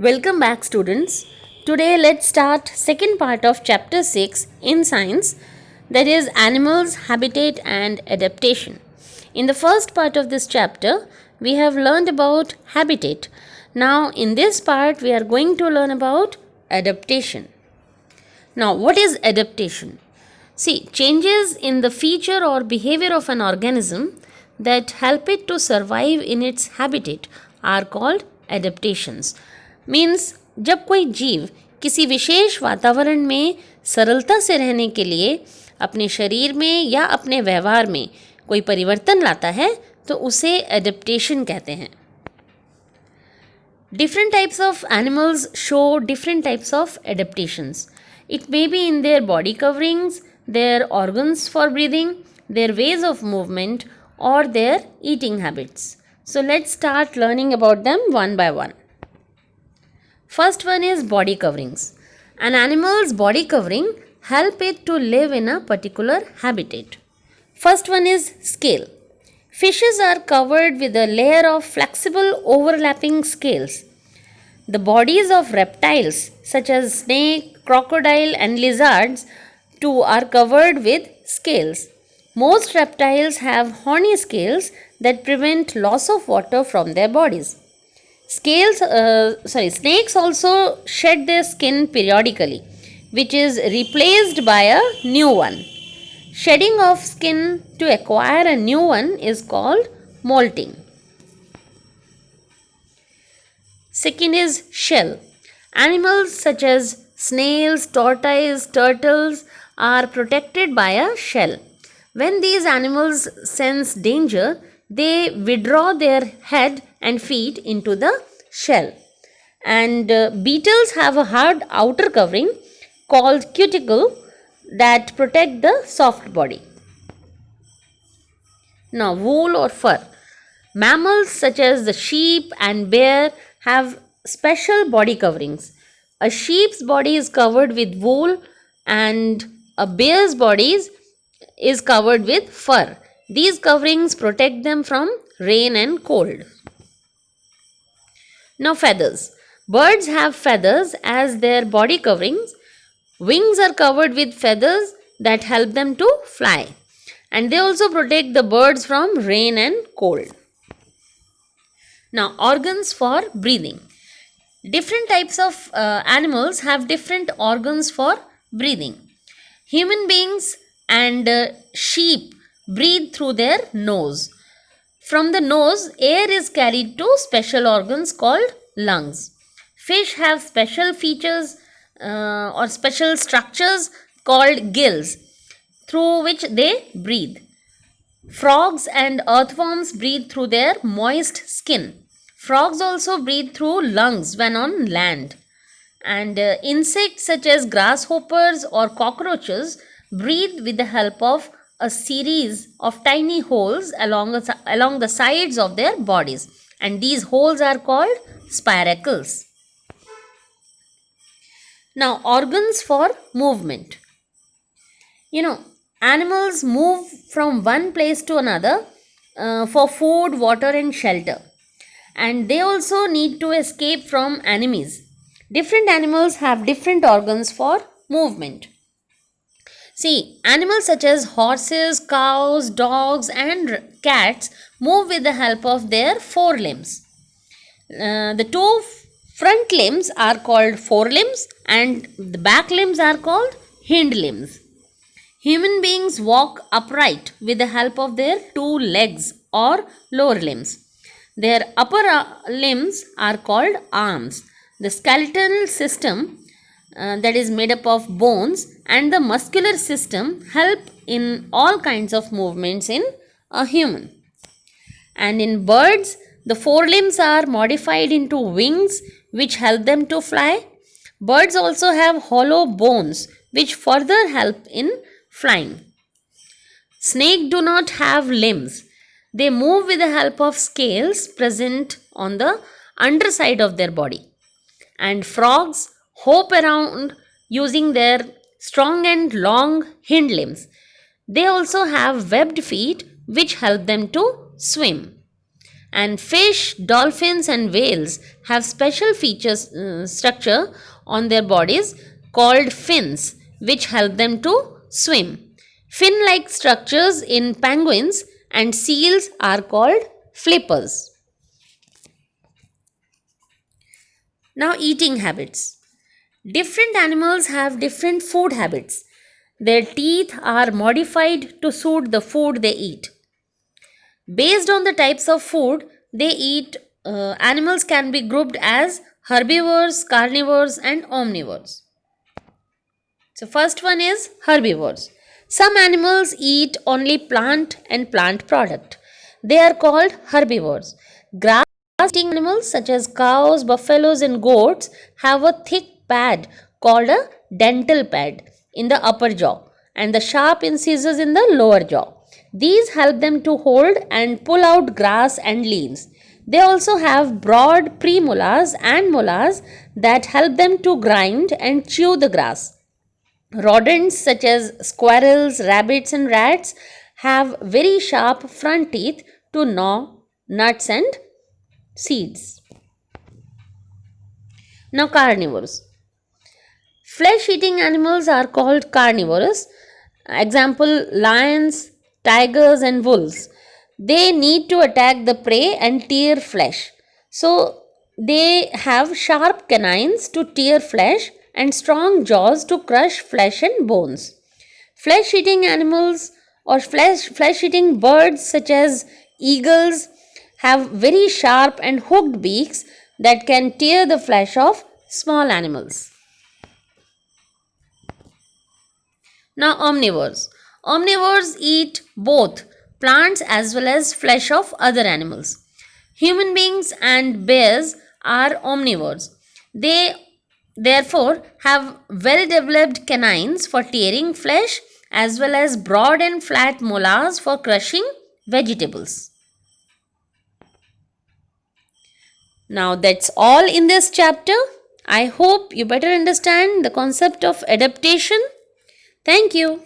Welcome back, students. Today let's start second part of chapter 6 in science, that is animals, habitat and adaptation. In the first part of this chapter we have learned about habitat. Now in this part we are going to learn about adaptation. Now what is adaptation? See, changes in the feature or behavior of an organism that help it to survive in its habitat are called adaptations. Means जब कोई जीव किसी विशेष वातावरण में सरलता से रहने के लिए अपने शरीर में या अपने व्यवहार में कोई परिवर्तन लाता है तो उसे एडेप्टेशन कहते हैं. Different types of animals show different types of adaptations. It may be in their body coverings, their organs for breathing, their ways of movement, or their eating habits. So let's start learning about them one by one. First one is body coverings. An animal's body covering help it to live in a particular habitat. First one is scale. Fishes are covered with a layer of flexible overlapping scales. The bodies of reptiles such as snake, crocodile and lizards too are covered with scales. Most reptiles have horny scales that prevent loss of water from their bodies. Snakes also shed their skin periodically, which is replaced by a new one. Shedding of skin to acquire a new one is called molting. Second is shell. Animals such as snails, tortoises, turtles are protected by a shell. When these animals sense danger, they withdraw their head and feet into the shell. And beetles have a hard outer covering called cuticle that protect the soft body. Now, wool or fur. Mammals such as the sheep and bear have special body coverings. A sheep's body is covered with wool and a bear's body is covered with fur. These coverings protect them from rain and cold. Now feathers. Birds have feathers as their body coverings. Wings are covered with feathers that help them to fly. And they also protect the birds from rain and cold. Now organs for breathing. Different types of animals have different organs for breathing. Human beings and sheep breathe through their nose. From the nose, air is carried to special organs called lungs. Fish have special features or special structures called gills through which they breathe. Frogs and earthworms breathe through their moist skin. Frogs also breathe through lungs when on land. And insects such as grasshoppers or cockroaches breathe with the help of a series of tiny holes along the sides of their bodies, and these holes are called spiracles. Now organs for movement. Animals move from one place to another for food, water and shelter, and they also need to escape from enemies. Different animals have different organs for movement. See, animals such as horses, cows, dogs and cats move with the help of their forelimbs. The two front limbs are called forelimbs and the back limbs are called hind limbs. Human beings walk upright with the help of their two legs or lower limbs. Their upper limbs are called arms. The skeletal system that is made up of bones and the muscular system help in all kinds of movements in a human. And in birds, the forelimbs are modified into wings which help them to fly. Birds also have hollow bones which further help in flying. Snakes do not have limbs. They move with the help of scales present on the underside of their body. And frogs hop around using their strong and long hind limbs. They also have webbed feet which help them to swim. And fish, dolphins, and whales have special features structure on their bodies called fins, which help them to swim. Fin like structures in penguins and seals are called flippers. Now, eating habits. Different animals have different food habits. Their teeth are modified to suit the food they eat. Based on the types of food they eat, animals can be grouped as herbivores, carnivores, and omnivores. So, first one is herbivores. Some animals eat only plant and plant product. They are called herbivores. Grass eating animals such as cows, buffaloes, and goats have a thick pad called a dental pad in the upper jaw and the sharp incisors in the lower jaw. These help them to hold and pull out grass and leaves. They also have broad premolars and molars that help them to grind and chew the grass. Rodents such as squirrels, rabbits, and rats have very sharp front teeth to gnaw nuts and seeds. Now, carnivores. Flesh eating animals are called carnivorous. Example, lions, tigers, and wolves. They need to attack the prey and tear flesh. So, they have sharp canines to tear flesh and strong jaws to crush flesh and bones. Flesh eating animals or flesh eating birds such as eagles have very sharp and hooked beaks that can tear the flesh of small animals. Now, omnivores. Omnivores eat both plants as well as flesh of other animals. Human beings and bears are omnivores. They therefore have well developed canines for tearing flesh as well as broad and flat molars for crushing vegetables. Now, that's all in this chapter. I hope you better understand the concept of adaptation. Thank you.